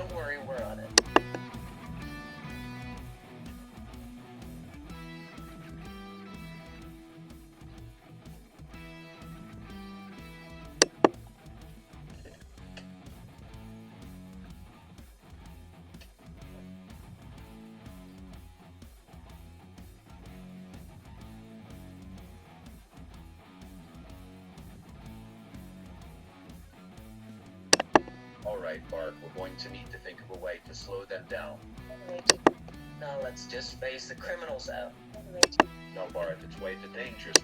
Don't worry, we're on it. Alright, Bart, we're going to need to think of a way to slow them down. Now let's just phase the criminals out. No, Bart, it's way too dangerous.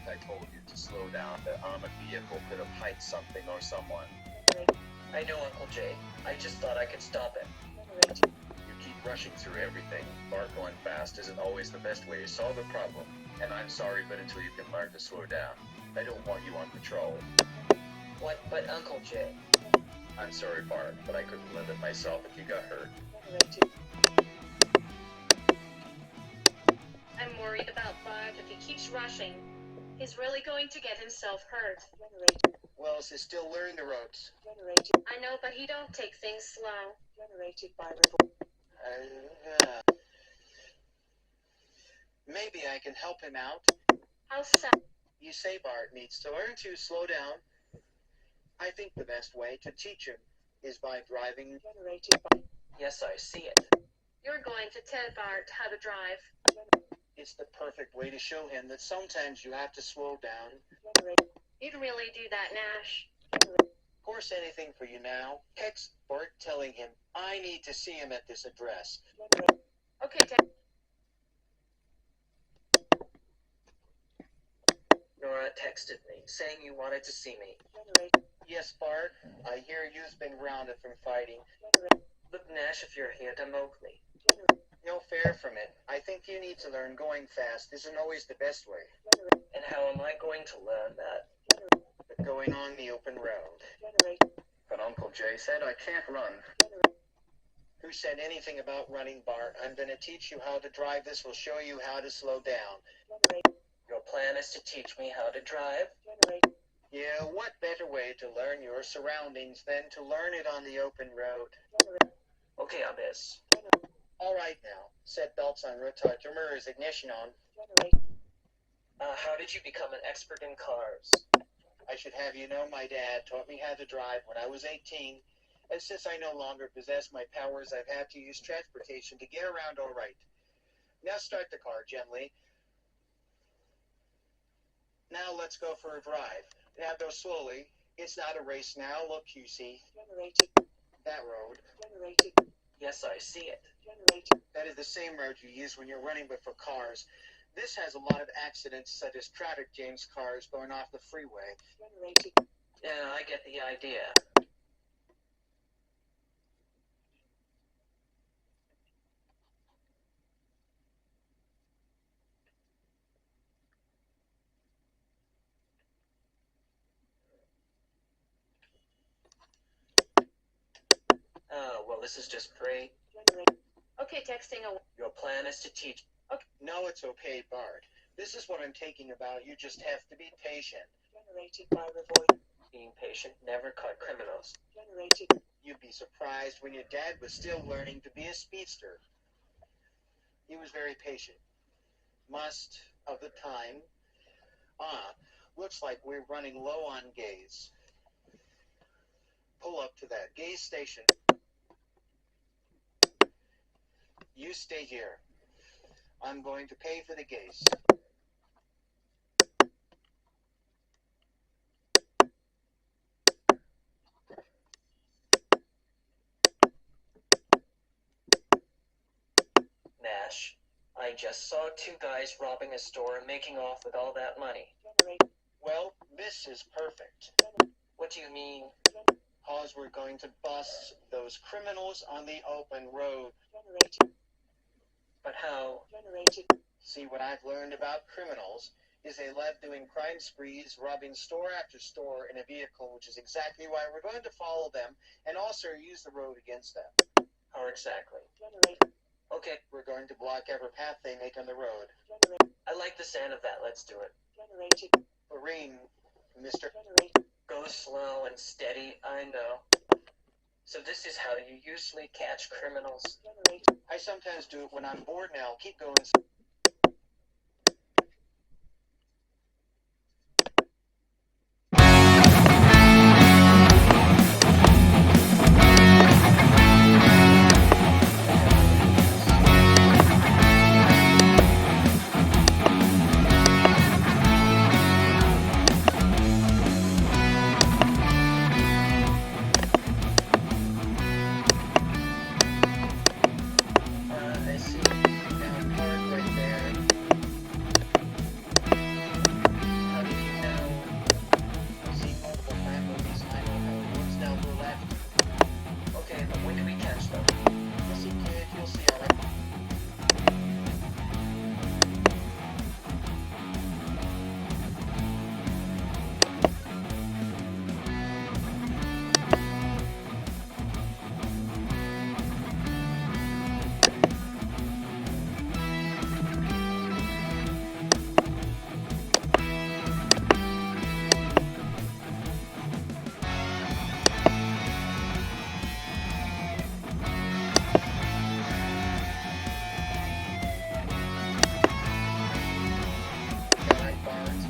I told you to slow down. The armored vehicle could have hit something or someone. I know, Uncle Jay. I just thought I could stop it. You keep rushing through everything. Bart, going fast isn't always the best way to solve a problem. And I'm sorry, but until you can learn to slow down, I don't want you on patrol. What? But Uncle Jay. I'm sorry, Bart, but I couldn't live it myself if you got hurt. I'm worried about Bart if he keeps rushing. He's really going to get himself hurt. Wells is still learning the ropes. I know, but he don't take things slow. Maybe I can help him out. How sad. You say Bart needs to learn to slow down. I think the best way to teach him is by driving. Yes, I see it. You're going to tell Bart how to drive. It's the perfect way to show him that sometimes you have to slow down. You'd really do that, Nash. Of course, anything for you now. Text Bart telling him I need to see him at this address. Okay, Nora texted me, saying you wanted to see me. Yes, Bart, I hear you've been grounded from fighting. Look, Nash, if you're here to moke me. No fair from it. I think you need to learn going fast isn't always the best way. And how am I going to learn that? But going on the open road. But Uncle Jay said I can't run. Who said anything about running, Bart? I'm going to teach you how to drive. This will show you how to slow down. Your plan is to teach me how to drive? Yeah, what better way to learn your surroundings than to learn it on the open road? Okay, Abyss. All right now. Set belts on rotors, ignition on. How did you become an expert in cars? I should have you know my dad taught me how to drive when I was 18. And since I no longer possess my powers, I've had to use transportation to get around all right. Now start the car gently. Now let's go for a drive. Now go slowly. It's not a race now. Look, you see. That road. Yes, I see it. That is the same road you use when you're running, but for cars. This has a lot of accidents, such as traffic jams, cars going off the freeway. Yeah, I get the idea. Well, this is just great. Okay, texting away. Your plan is to teach. No, it's okay, Bart. This is what I'm taking about. You just have to be patient. Being patient never caught criminals. You'd be surprised when your dad was still learning to be a speedster. He was very patient. Most of the time. Looks like we're running low on gas. Pull up to that gas station. You stay here. I'm going to pay for the gas. Nash, I just saw two guys robbing a store and making off with all that money. Well, this is perfect. What do you mean? Cause we're going to bust those criminals on the open road. But how? See, what I've learned about criminals is they love doing crime sprees, robbing store after store in a vehicle, which is exactly why we're going to follow them and also use the road against them. How exactly? Okay, We're going to block every path they make on the road. I like the sound of that. Let's do it. Marine, Mr. Go slow and steady, I know. So this is how you usually catch criminals? I sometimes do it when I'm bored now. Keep going. I see. Now park right there. How did you know? I've seen multiple crime movies and I know how it works. Now go left. Okay, but when do we catch them? You'll see, kid. You'll see, all right. All right, Bart. This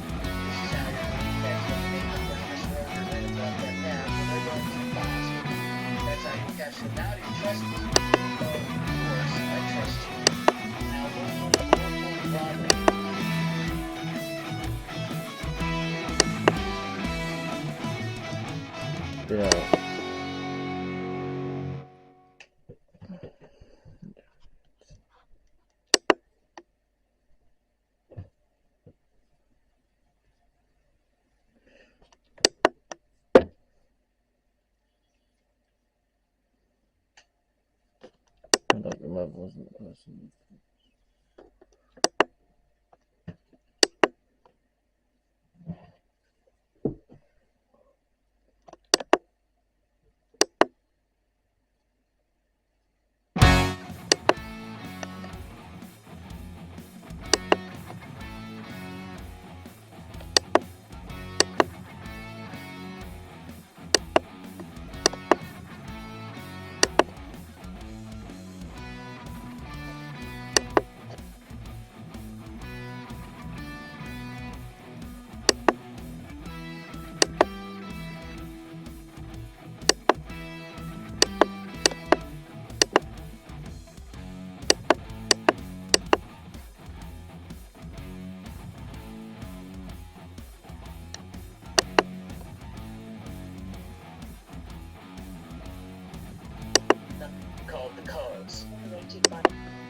is how you're going to catch them. Make them down this road. You're going to block that path when they're going too fast. That's how you catch them. Now do you trust me? Of course, I trust you. Now go for the robbery. Yeah. I don't remember, wasn't the person. Called the cause.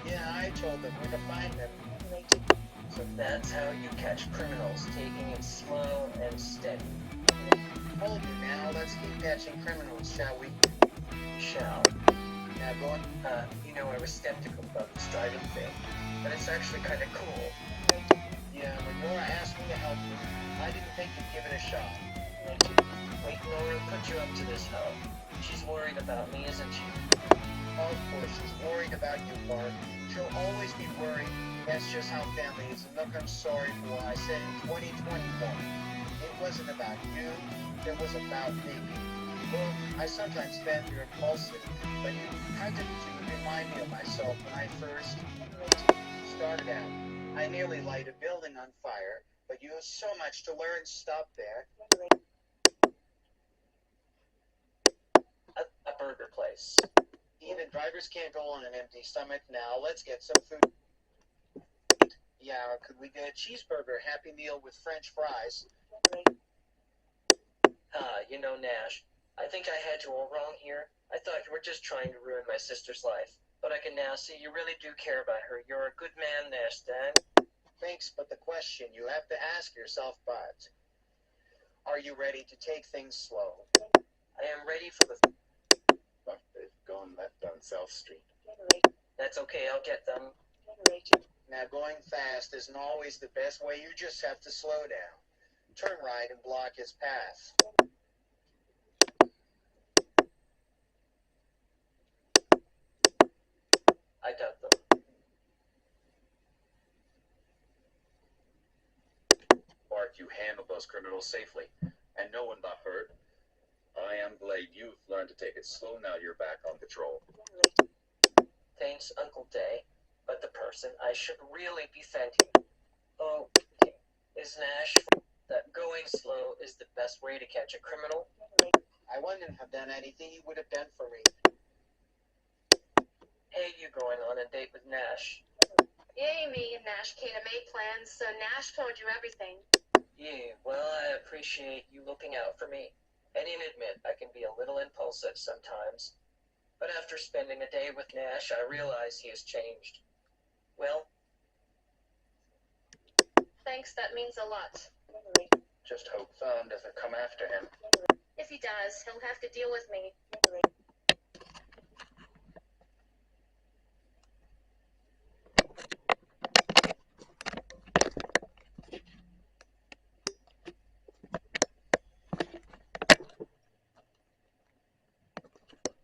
Yeah, I told them where to find them. So that's how you catch criminals, taking it slow and steady. Told you now. Let's keep catching criminals, shall we? We shall. Now go on. I was skeptical about this driving thing, but it's actually kind of cool. Yeah, when Nora asked me to help you, I didn't think you'd give it a shot. Wait, Nora put you up to this hoe. She's worried about me, isn't she? Of course, she's worried about you, Bart. She'll always be worried. That's just how family is. And look, I'm sorry for what I said in 2021. It wasn't about you. It was about me. Well, I sometimes found you're impulsive, but you had to remind me of myself when I first started out. I nearly light a building on fire, but you have so much to learn. Stop there. A burger place. Even drivers can't go on an empty stomach now. Let's get some food. Yeah, could we get a cheeseburger, Happy Meal with French fries? Nash, I think I had you all wrong here. I thought you were just trying to ruin my sister's life. But I can now see you really do care about her. You're a good man, Nash, Dan. Thanks, but the question you have to ask yourself, but are you ready to take things slow? I am ready for the... But they've gone left on South Street. That's okay, I'll get them. Now, going fast isn't always the best way. You just have to slow down. Turn right and block his path. I got them. you handled those criminals safely, and no one got hurt. I am glad you've learned to take it slow now you're back on patrol. Thanks, Uncle Day. But the person I should really be thanking, oh, is Nash. That going slow is the best way to catch a criminal. I wouldn't have done anything you would have done for me. Hey, you going on a date with Nash? Yay, me and Nash Kata made plans, so Nash told you everything. Yeah, well, I appreciate you looking out for me. And you admit I can be a little impulsive sometimes. But after spending a day with Nash, I realize he has changed. Well, Thanks, that means a lot. Just hope Thumb doesn't come after him. If he does, he'll have to deal with me.